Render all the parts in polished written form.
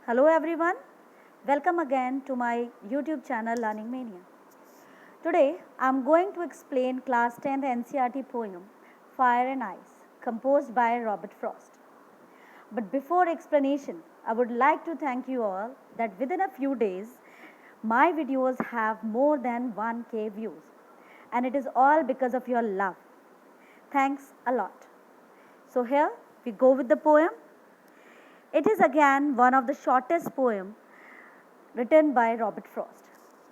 Hello everyone, welcome again to my YouTube channel Learning Mania. Today I am going to explain class 10th NCERT poem Fire and Ice composed by Robert Frost. But before explanation, I would like to thank you all that within a few days my videos have more than 1k views, and it is all because of your love. Thanks a lot. So here we go with the poem. It is again one of the shortest poems written by Robert Frost.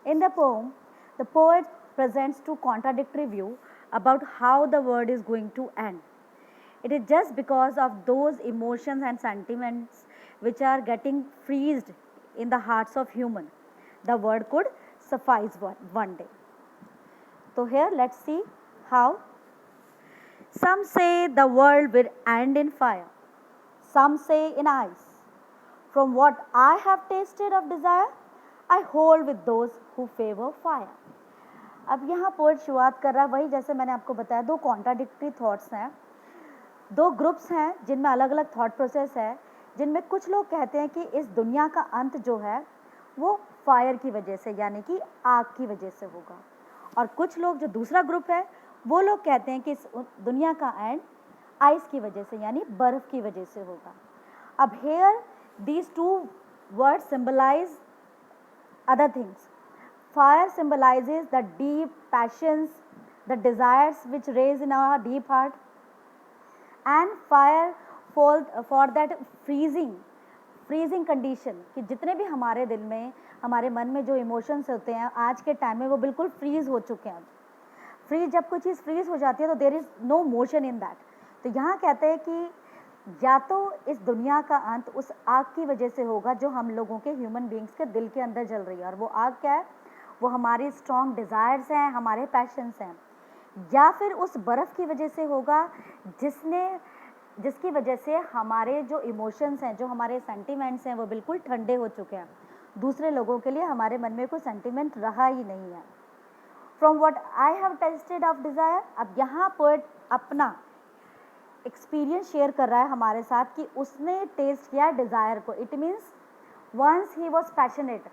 In the poem, the poet presents two contradictory views about how the world is going to end. It is just because of those emotions and sentiments which are getting freezed in the hearts of human. The word could suffice one day. So here let's see how. Some say the world will end in fire. Some say in ice. From what I have tasted of desire, I hold with those who favor fire. अब यहाँ poet शुरुआत कर रहा है वही जैसे मैंने आपको बताया, दो कॉन्ट्राडिक्टरी थॉट्स हैं, दो ग्रुप्स हैं जिनमें अलग अलग थॉट प्रोसेस है, जिनमें कुछ लोग कहते हैं कि इस दुनिया का अंत जो है वो फायर की वजह से यानी कि आग की वजह से होगा, और कुछ लोग जो दूसरा ग्रुप है वो लोग कहते हैं कि इस दुनिया का एंड आइस की वजह से यानी बर्फ़ की वजह से होगा. अब hair these two words symbolize other things. Fire symbolizes the deep passions, the desires which raise in our deep heart, and fire for that freezing condition कि जितने भी हमारे दिल में हमारे मन में जो इमोशंस होते हैं आज के टाइम में वो बिल्कुल फ्रीज हो चुके हैं. फ्रीज जब कोई चीज़ फ्रीज हो जाती है तो there is no motion in that. तो यहाँ कहते हैं कि या तो इस दुनिया का अंत उस आग की वजह से होगा जो हम लोगों के ह्यूमन बीइंग्स के दिल के अंदर जल रही है, और वो आग क्या है, वो हमारी स्ट्रॉन्ग डिज़ायर्स हैं, हमारे पैशंस हैं, या फिर उस बर्फ़ की वजह से होगा जिसकी वजह से हमारे जो इमोशंस हैं, जो हमारे सेंटिमेंट्स हैं वो बिल्कुल ठंडे हो चुके हैं. दूसरे लोगों के लिए हमारे मन में कोई सेंटिमेंट रहा ही नहीं है. From what I have tested of desire. अब यहाँ पोएट अपना एक्सपीरियंस शेयर कर रहा है हमारे साथ कि उसने टेस्ट किया डिज़ायर को. It means once he was passionate,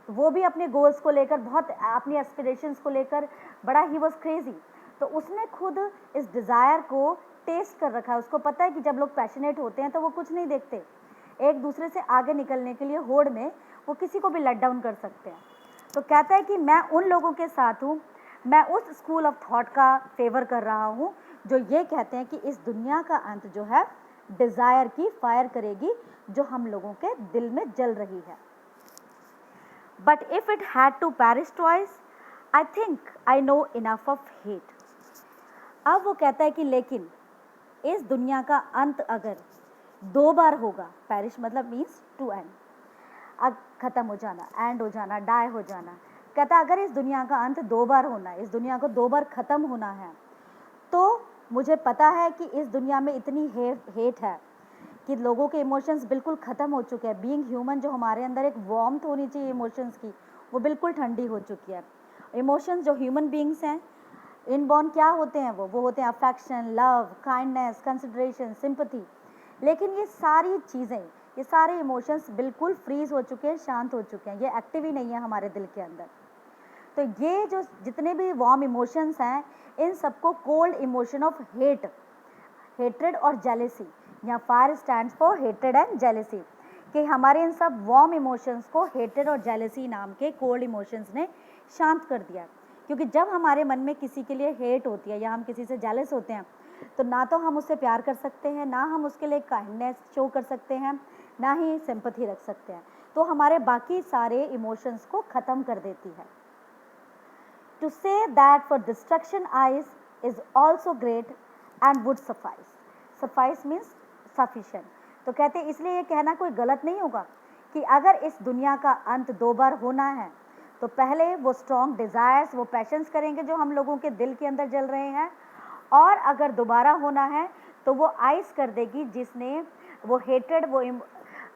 वो भी अपने गोल्स को लेकर बहुत अपनी एस्पिरेशंस को लेकर बड़ा ही वॉज क्रेजी. तो उसने खुद इस डिज़ायर को टेस्ट कर रखा है. उसको पता है कि जब लोग पैशनेट होते हैं तो वो कुछ नहीं देखते, एक दूसरे से आगे निकलने के लिए होड़ में वो किसी को भी लेट डाउन कर सकते हैं. तो कहता है कि मैं उन लोगों के साथ हूँ, मैं उस स्कूल ऑफ थॉट का फेवर कर रहा हूँ जो ये कहते हैं कि इस दुनिया का अंत जो है डिज़ायर की फायर करेगी जो हम लोगों के दिल में जल रही है. But if it had to perish twice I think I know enough of hate. अब वो कहता है कि लेकिन इस दुनिया का अंत अगर दो बार होगा, पैरिश मतलब मीन्स टू एंड, ख़त्म हो जाना, एंड हो जाना, डाई हो जाना. कहता है अगर इस दुनिया का अंत दो बार होना है, इस दुनिया को दो बार ख़त्म होना है, तो मुझे पता है कि इस दुनिया में इतनी हेट है कि लोगों के इमोशंस बिल्कुल ख़त्म हो चुके हैं. बीइंग ह्यूमन जो हमारे अंदर एक वार्मथ होनी चाहिए इमोशंस की, वो बिल्कुल ठंडी हो चुकी है. इमोशंस जो ह्यूमन बीइंग्स हैं इनबॉर्न क्या होते हैं, वो होते हैं affection, love, kindness, consideration, sympathy. लेकिन ये सारी चीज़ें, ये सारे इमोशंस बिल्कुल फ्रीज हो चुके हैं, शांत हो चुके हैं, ये एक्टिव ही नहीं है हमारे दिल के अंदर. तो ये जो जितने भी वार्म इमोशंस हैं इन सबको कोल्ड इमोशन ऑफ हेट्रेड और जेलेसी, यहाँ fire stands for hatred and jealousy, कि हमारे इन सब वार्म इमोशंस को हेट्रेड और जेलेसी नाम के कोल्ड इमोशंस ने शांत कर दिया. क्योंकि जब हमारे मन में किसी के लिए हेट होती है या हम किसी से जेलस होते हैं तो ना तो हम उससे प्यार कर सकते हैं, ना हम उसके लिए काइंडनेस शो कर सकते हैं, ना ही सिंपैथी रख सकते हैं. तो हमारे बाकी सारे इमोशंस को ख़त्म कर देती है. To say that for destruction ice is also great and would suffice. Suffice means sufficient. तो कहते हैं इसलिए ये कहना कोई गलत नहीं होगा कि अगर इस दुनिया का अंत दो बार होना है तो पहले वो स्ट्रॉन्ग डिज़ायर्स, वो पैशंस करेंगे जो हम लोगों के दिल के अंदर जल रहे हैं, और अगर दोबारा होना है तो वो आइस कर देगी जिसने वो हेटेड, वो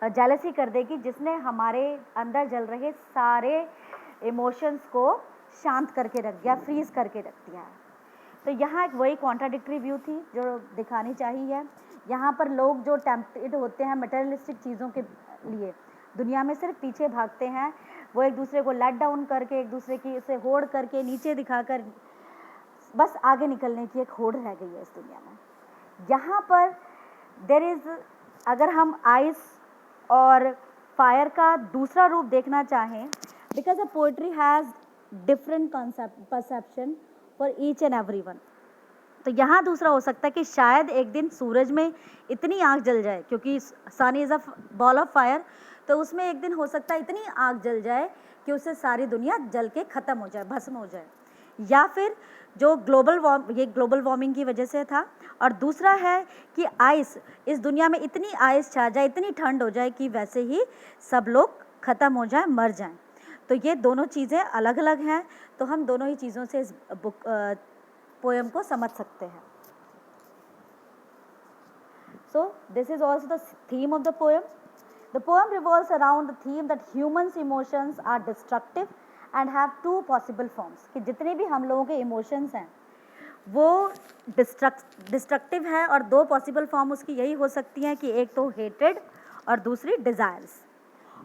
जेलसी कर देगी जिसने हमारे अंदर जल रहे सारे इमोशंस को शांत करके रख दिया, फ्रीज करके रख दिया है. तो यहाँ एक वही कॉन्ट्राडिक्टरी व्यू थी जो दिखानी चाहिए. यहाँ पर लोग जो टेम्प्टेड होते हैं मटेरियलिस्टिक चीज़ों के लिए, दुनिया में सिर्फ पीछे भागते हैं, वो एक दूसरे को लेट डाउन करके, एक दूसरे की से होड़ करके, नीचे दिखाकर बस आगे निकलने की एक होड़ रह गई है इस दुनिया में। यहाँ पर देयर इज़, अगर हम आइस और फायर का दूसरा रूप देखना चाहें, because a poetry has different concept perception for each and every one. तो यहाँ दूसरा हो सकता है कि शायद एक दिन सूरज में इतनी आग जल जाए, क्योंकि sun is a ball of fire, तो उसमें एक दिन हो सकता है इतनी आग जल जाए कि उससे सारी दुनिया जल के ख़त्म हो जाए, भस्म हो जाए। या फिर जो ग्लोबल वार्मिंग की वजह से था, और दूसरा है कि आइस, इस दुनिया में इतनी आइस छा जाए, इतनी ठंड हो जाए कि वैसे ही सब लोग ख़त्म हो जाएं, मर जाएं। तो ये दोनों चीज़ें अलग अलग हैं, तो हम दोनों ही चीज़ों से इस पोएम को समझ सकते हैं। So this is also the theme of the poem. The poem revolves around the theme that humans' emotions are destructive and have two possible forms. कि जितने भी हम लोगों के इमोशंस हैं वो डिस्ट्रक्टिव है, और दो पॉसिबल फॉर्म उसकी यही हो सकती हैं कि एक तो हेटेड और दूसरी डिज़ायर्स,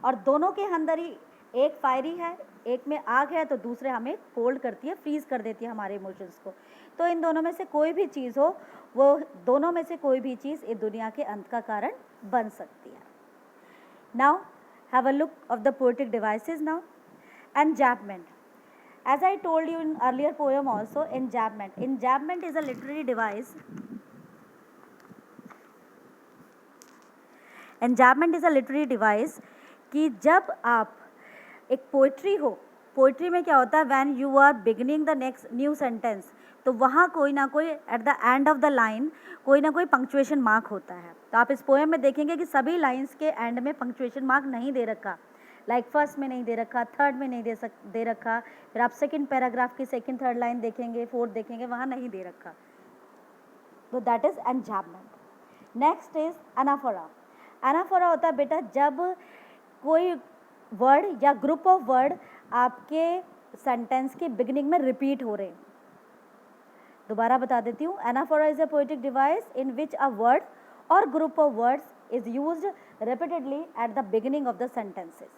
और दोनों के अंदर ही एक फायरी है, एक में आग है, तो दूसरे हमें कोल्ड करती है, फ्रीज कर देती है हमारे इमोशंस को। तो इन दोनों में से कोई भी चीज़ हो, वो दोनों में से कोई भी चीज़ इस दुनिया के अंत का कारण बन सकती है। Now have a look of the poetic devices now. Enjambment. As I told you in earlier poem also, enjambment. Enjambment is a literary device. Enjambment is a literary device कि जब आप एक पोइट्री हो, पोइट्री में क्या होता है, when you are beginning the next new sentence, तो वहाँ कोई ना कोई at the end of the line कोई ना कोई पंक्चुएशन मार्क होता है। तो आप इस पोएम में देखेंगे कि सभी लाइन्स के एंड में पंक्चुएशन मार्क नहीं दे रखा, लाइक फर्स्ट में नहीं दे रखा, थर्ड में नहीं दे रखा, फिर आप सेकंड पैराग्राफ की सेकंड थर्ड लाइन देखेंगे, फोर्थ देखेंगे, वहाँ नहीं दे रखा। तो that is enjambment. Next is anaphora. Anaphora होता है बेटा जब कोई वर्ड या ग्रुप ऑफ वर्ड आपके सेंटेंस के बिगिनिंग में रिपीट हो रहे हैं। दोबारा बता देती हूँ, anaphora is a poetic device in which a word or group of words is used repeatedly at the beginning of the sentences.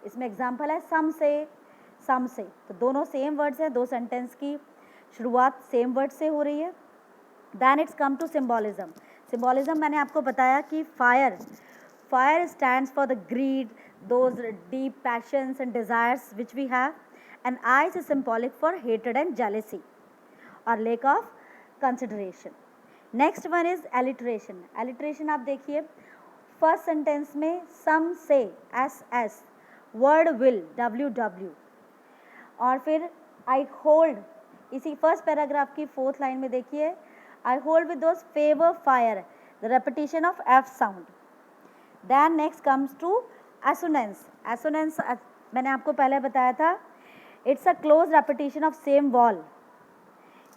इसमें एग्जाम्पल है सम से, तो दोनों सेम वर्ड्स हैं, दो सेंटेंस की शुरुआत सेम वर्ड से हो रही है। Then it's come to symbolism. Symbolism मैंने आपको बताया कि fire stands for the greed, those deep passions and desires which we have, and ice is symbolic for हेटेड and jealousy or lack of consideration. Next one is alliteration. Alliteration आप देखिए, first sentence में सम से S, word will WW, और फिर I hold, इसी first paragraph की fourth line में देखिए, I hold with those favour fire, the repetition of F sound. Then next comes to assonance. Assonance मैंने आपको पहले बताया था, it's a close repetition of same vowel,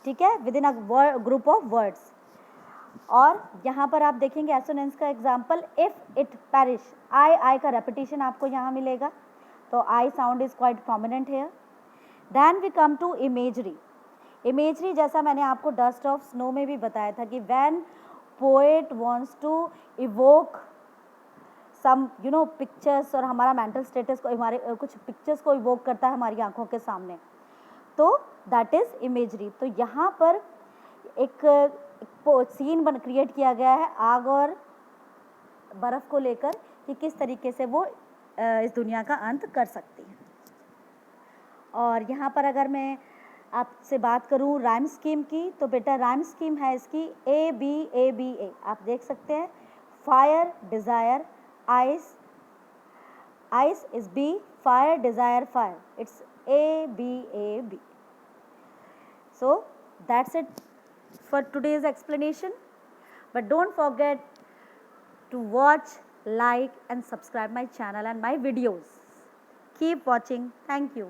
ठीक है, within a group of words. और यहाँ पर आप देखेंगे एसोनेंस का example, if it perish, I का रेपिटेशन आपको यहाँ मिलेगा, तो I sound is quite prominent here. Then we come to imagery. Imagery जैसा मैंने आपको डस्ट ऑफ स्नो में भी बताया था कि when poet wants to evoke some pictures, और हमारा मेंटल स्टेटस को, हमारे कुछ पिक्चर्स को इवोक करता है हमारी आंखों के सामने, तो दैट इज इमेजरी। तो यहाँ पर एक सीन क्रिएट किया गया है आग और बर्फ़ को लेकर कि किस तरीके से वो इस दुनिया का अंत कर सकती है। और यहाँ पर अगर मैं आपसे बात करूँ राइम स्कीम की, तो बेटा राइम स्कीम है इसकी ABABA, आप देख सकते हैं, fire desire ice, ice is B, fire desire fire, it's ABAB. So that's it for today's explanation, but don't forget to watch, like and subscribe my channel and my videos. Keep watching. Thank you.